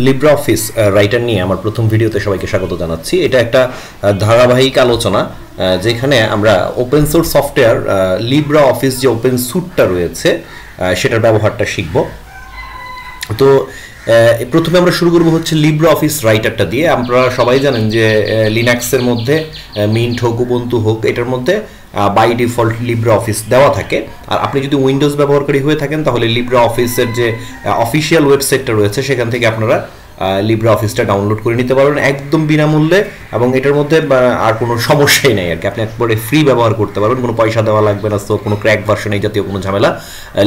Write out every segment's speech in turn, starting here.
LibreOffice writer নিয়ে আমার প্রথম ভিডিওতে সবাইকে স্বাগত জানাচ্ছি। এটা একটা ধারাবাহিক আলোচনা যেখানে আমরা ওপেন সোর্স সফটওয়্যার LibreOffice যে ওপেন স্যুটটা রয়েছে সেটার ব্যবহারটা শিখব। তো প্রথমে আমরা শুরু করব হচ্ছে LibreOffice রাইটারটা দিয়ে। আপনারা সবাই জানেন যে লিনাক্সের মধ্যে মিন্ট হোক, উবুন্টু হোক, এটার মধ্যে বাই ডিফল্ট LibreOffice দেওয়া থাকে। আর আপনি যদি উইন্ডোজ ব্যবহারকারী হয়ে থাকেন তাহলে LibreOffice-এর যে অফিসিয়াল ওয়েবসাইটটা রয়েছে সেখান থেকে আপনারা LibreOffice-টা ডাউনলোড করে নিতে পারবেন একদম বিনামূল্যে, এবং এটার মধ্যে আর কোনো সমস্যাই নেই আর কি। আপনি একবারে ফ্রি ব্যবহার করতে পারবেন, কোনো পয়সা দেওয়া লাগবে না, তো কোনো ক্র্যাক ভার্সন এই জাতীয় কোনো ঝামেলা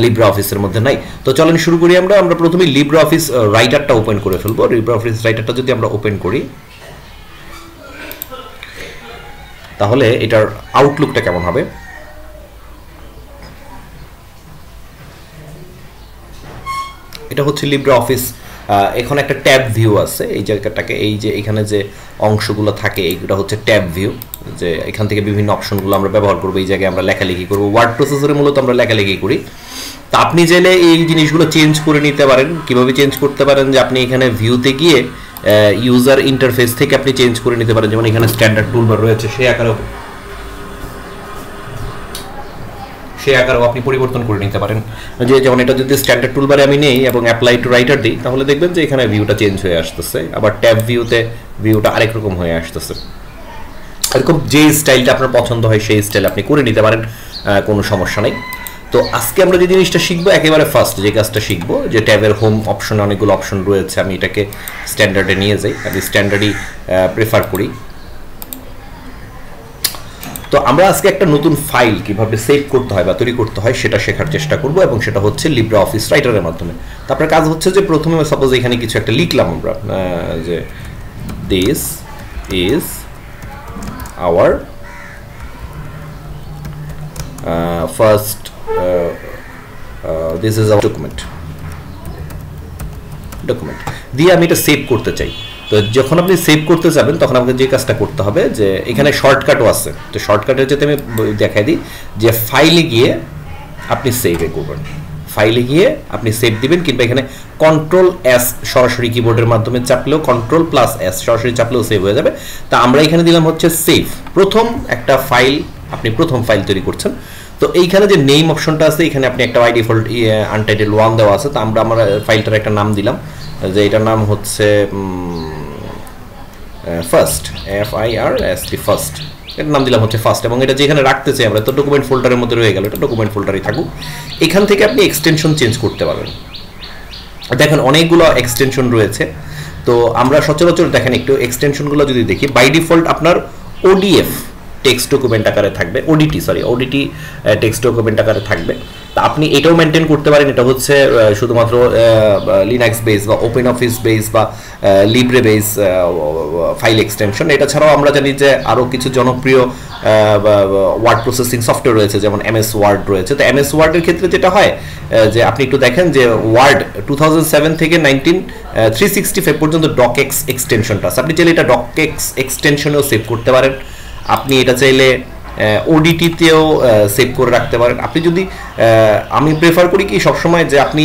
LibreOffice-এর মধ্যে নাই। তো চলেন শুরু করি। আমরা প্রথমে LibreOffice রাইটারটা ওপেন করে ফেলবো। LibreOffice রাইটারটা যদি আমরা ওপেন করি তাহলে এটার আউটলুকটা কেমন হবে। এটা হচ্ছে LibreOffice। এখন একটা ট্যাব ভিউ আছে এই জায়গাটাকে, এই যে এখানে যে অংশগুলো থাকে এইগুলো হচ্ছে ট্যাব ভিউ, যে এখান থেকে বিভিন্ন অপশনগুলো আমরা ব্যবহার করবো। এই জায়গায় আমরা লেখালেখি করবো, ওয়ার্ড প্রসেসরে মূলত আমরা লেখালেখি করি। তা আপনি চাইলে এই জিনিসগুলো চেঞ্জ করে নিতে পারেন। কিভাবে চেঞ্জ করতে পারেন, যে আপনি এখানে ভিউতে গিয়ে ইউজার ইন্টারফেস থেকে আপনি চেঞ্জ করে নিতে পারেন। যেমন এখানে স্ট্যান্ডার্ড টুলবার রয়েছে, সেই আকারেও আপনি পরিবর্তন করে নিতে পারেন। যে যেমন এটা যদি স্ট্যান্ডার্ড টুলবারে আমি নেই এবং অ্যাপ্লাই টু রাইটার দিই তাহলে দেখবেন যে এখানে ভিউটা চেঞ্জ হয়ে আসতেছে, আবার ট্যাব ভিউতে ভিউটা আরেক রকম হয়ে আসতেছে। এরকম যে স্টাইলটা আপনার পছন্দ হয় সেই স্টাইল আপনি করে নিতে পারেন, কোনো সমস্যা নেই। তো আজকে আমরা যে জিনিসটা শিখবো, একেবারে ফার্স্ট যে কাজটা শিখবো, যে ট্যাবের হোম অপশনে অনেকগুলো অপশন রয়েছে, আমি এটাকে স্ট্যান্ডার্ডে নিয়ে যাই, আমি স্ট্যান্ডার্ডই প্রেফার করি। তো আমরা আজকে একটা নতুন ফাইল কিভাবে সেভ করতে হয় বা তৈরি করতে হয় সেটা শেখার চেষ্টা করব, এবং সেটা হচ্ছে LibreOffice রাইটারের মাধ্যমে। তারপরে কাজ হচ্ছে যে প্রথমে সাপোজ এখানে কিছু একটা লিখলাম আমরা, যে this is our first this is our document দিয়ে আমি এটা সেভ করতে চাই। তো যখন আপনি সেভ করতে যাবেন তখন আপনাকে যে কাজটা করতে হবে, যে এখানে শর্টকাটও আছে। তো শর্টকাটের যাতে আমি দেখাই দিই, যে ফাইলে গিয়ে আপনি সেভে করবেন, ফাইলে গিয়ে আপনি সেভ দিবেন, কিংবা এখানে Ctrl+S সরাসরি কিবোর্ডের মাধ্যমে চাপলেও, Ctrl+S সরাসরি চাপলেও সেভ হয়ে যাবে। তা আমরা এখানে দিলাম হচ্ছে সেভ। প্রথম একটা ফাইল, আপনি প্রথম ফাইল তৈরি করছেন, তো এইখানে যে নেম অপশনটা আছে এখানে আপনি একটা বাই ডিফল্ট আনটাইটেল 1 দেওয়া আছে। তো আমরা আমার ফাইলটার একটা নাম দিলাম, যে এটার নাম হচ্ছে ফার্স্ট, FIRST ফার্স্ট, এটার নাম দিলাম হচ্ছে ফার্স্ট। এবং এটা যেখানে রাখতে চাই আমরা, তো ডকুমেন্ট ফোল্ডারের মধ্যে রয়ে গেল, এটা ডকুমেন্ট ফোল্ডারে থাকুক। এখান থেকে আপনি এক্সটেনশন চেঞ্জ করতে পারবেন। দেখেন অনেকগুলো এক্সটেনশন রয়েছে। তো আমরা সচরাচর দেখেন একটু এক্সটেনশনগুলো যদি দেখি, বাই ডিফল্ট আপনার ODF টেক্সট ডকুমেন্ট আকারে থাকবে, ODT টেক্সট ডকুমেন্ট আকারে থাকবে। তা আপনি এটাও মেনটেন করতে পারেন। এটা হচ্ছে শুধুমাত্র লিনাক্স বেস বা ওপেন অফিস বেস বা লিব্রে বেস ফাইল এক্সটেনশন। এটা ছাড়াও আমরা জানি যে আরও কিছু জনপ্রিয় ওয়ার্ড প্রসেসিং সফটওয়্যার রয়েছে, যেমন MS ওয়ার্ড রয়েছে। তো MS ওয়ার্ডের ক্ষেত্রে যেটা হয়, যে আপনি একটু দেখেন যে ওয়ার্ড 2007 থেকে 365 পর্যন্ত ডকএক্স এক্সটেনশনটা আছে। আপনি চাইলে এটা ডকএক্স এক্সটেনশনেও সেভ করতে পারেন, আপনি এটা চাইলে ODT-তেও সেভ করে রাখতে পারেন। আপনি যদি আমি প্রেফার করি কি সবসময়, যে আপনি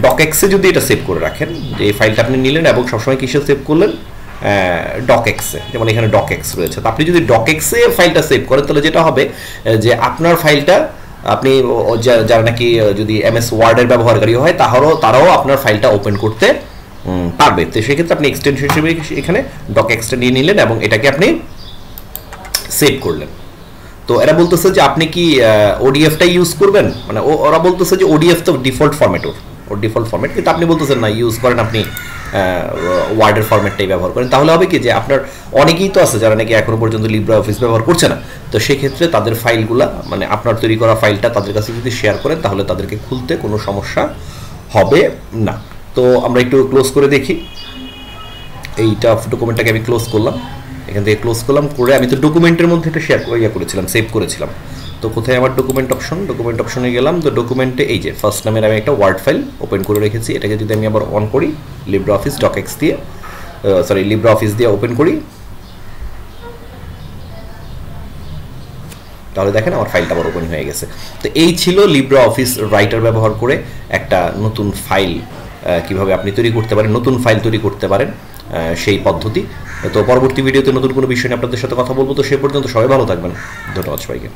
ডকএক্সে যদি এটা সেভ করে রাখেন, যে এই ফাইলটা আপনি নিলেন এবং সবসময় কিসে সেভ করলেন, ডকএক্সে। যেমন এখানে ডকএক্স রয়েছে। তো আপনি যদি ডকএক্সে ফাইলটা সেভ করেন তাহলে যেটা হবে, যে আপনার ফাইলটা আপনি যারা নাকি যদি MS ওয়ার্ডের ব্যবহারকারী হয় তারাও আপনার ফাইলটা ওপেন করতে পারবে। তো সেক্ষেত্রে আপনি এক্সটেনশন হিসেবে এখানে ডকএক্সটা নিয়ে নিলেন এবং এটাকে আপনি সেভ করলেন। তো এরা বলতেছে যে আপনি কি ODF-টাই ইউজ করবেন, মানে ওরা বলতেছে যে ODF তো ডিফল্ট ফরম্যাট, ওর ডিফল্ট ফরম্যাট, কিন্তু আপনি বলতেছেন না ইউজ করেন, আপনি ওয়ার্ডের ফরম্যাটটাই ব্যবহার করেন। তাহলে হবে কি, যে আপনার অনেকেই তো আছে যারা নাকি এখনো পর্যন্ত LibreOffice ব্যবহার করছে না। তো সেক্ষেত্রে তাদের ফাইলগুলা, মানে আপনার তৈরি করা ফাইলটা তাদের কাছে যদি শেয়ার করেন তাহলে তাদেরকে খুলতে কোনো সমস্যা হবে না। তো আমরা একটু ক্লোজ করে দেখি। এইটা ডকুমেন্টটাকে আমি ক্লোজ করলাম, এখান থেকে ক্লোজ করলাম করে আমি তো ডকুমেন্টের মধ্যে এটা করেছিলাম, সেভ করেছিলাম। তো কোথায় আমার ডকুমেন্ট অপশনে গেলাম। তো ডকুমেন্টে এই যে ফার্স্ট নামের আমি একটা ওয়ার্ড ফাইল ওপেন করে রেখেছি। এটাকে যদি আমি আবার অন করি, LibreOffice ডকএক্স দিয়ে LibreOffice দিয়ে ওপেন করি, তাহলে দেখেন আমার ফাইলটা আবার ওপেন হয়ে গেছে। তো এই ছিল LibreOffice রাইটার ব্যবহার করে একটা নতুন ফাইল কীভাবে আপনি তৈরি করতে পারেন, নতুন ফাইল তৈরি করতে পারেন সেই পদ্ধতি। তো পরবর্তী ভিডিওতে নতুন কোনো বিষয় নিয়ে আপনাদের সাথে কথা বলবো। তো সে পর্যন্ত সবাই ভালো থাকবেন। ধন্যবাদ সবাইকে।